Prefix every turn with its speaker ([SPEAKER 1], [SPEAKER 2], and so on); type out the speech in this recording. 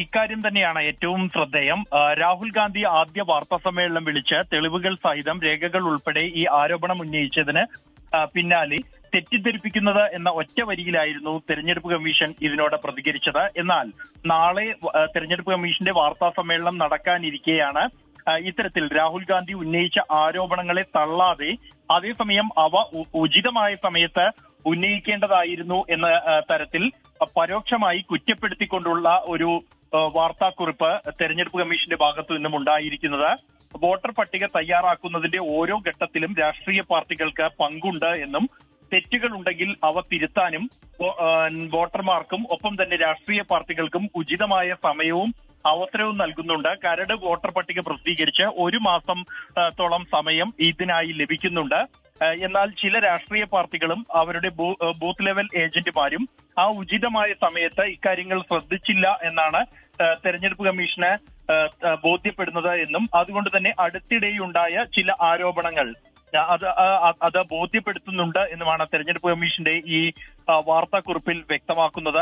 [SPEAKER 1] ഇക്കാര്യം തന്നെയാണ് ഏറ്റവും ശ്രദ്ധേയം. രാഹുൽ ഗാന്ധി ആദ്യ വാർത്താ സമ്മേളനം വിളിച്ച് തെളിവുകൾ സഹിതം രേഖകൾ ഉൾപ്പെടെ ഈ ആരോപണം ഉന്നയിച്ചതിന് പിന്നാലെ തെറ്റിദ്ധരിപ്പിക്കുന്നത് എന്ന ഒറ്റ വരിയിലായിരുന്നു തെരഞ്ഞെടുപ്പ് കമ്മീഷൻ ഇതിനോട് പ്രതികരിച്ചത്. എന്നാൽ നാളെ തെരഞ്ഞെടുപ്പ് കമ്മീഷന്റെ വാർത്താ സമ്മേളനം നടക്കാനിരിക്കെയാണ് ഇത്തരത്തിൽ രാഹുൽ ഗാന്ധി ഉന്നയിച്ച ആരോപണങ്ങളെ തള്ളാതെ അതേസമയം അവ ഉചിതമായ സമയത്ത് ഉന്നയിക്കേണ്ടതായിരുന്നു എന്ന തരത്തിൽ പരോക്ഷമായി കുറ്റപ്പെടുത്തിക്കൊണ്ടുള്ള ഒരു വാർത്താക്കുറിപ്പ് തെരഞ്ഞെടുപ്പ് കമ്മീഷന്റെ ഭാഗത്തു നിന്നും ഉണ്ടായിരിക്കുന്നത്. വോട്ടർ പട്ടിക തയ്യാറാക്കുന്നതിന്റെ ഓരോ ഘട്ടത്തിലും രാഷ്ട്രീയ പാർട്ടികൾക്ക് പങ്കുണ്ട് എന്നും തെറ്റുകൾ ഉണ്ടെങ്കിൽ അവ തിരുത്താനും വോട്ടർമാർക്കും ഒപ്പം തന്നെ രാഷ്ട്രീയ പാർട്ടികൾക്കും ഉചിതമായ സമയവും അവസരവും നൽകുന്നുണ്ട്. കരട് വോട്ടർ പട്ടിക പ്രസിദ്ധീകരിച്ച് 1 മാസത്തോളം സമയം ഇതിനായി ലഭിക്കുന്നുണ്ട്. എന്നാൽ ചില രാഷ്ട്രീയ പാർട്ടികളും അവരുടെ ബൂത്ത് ലെവൽ ഏജന്റുമാരും ആ ഉചിതമായ സമയത്ത് ഇക്കാര്യങ്ങൾ ശ്രദ്ധിച്ചില്ല എന്നാണ് തെരഞ്ഞെടുപ്പ് കമ്മീഷന് ബോധ്യപ്പെടുന്നത് എന്നും അതുകൊണ്ട് തന്നെ അടുത്തിടെയുണ്ടായ ചില ആരോപണങ്ങൾ അത് ബോധ്യപ്പെടുത്തുന്നുണ്ട് എന്നുമാണ് തെരഞ്ഞെടുപ്പ് കമ്മീഷന്റെ ഈ വാർത്താക്കുറിപ്പിൽ വ്യക്തമാക്കുന്നത്.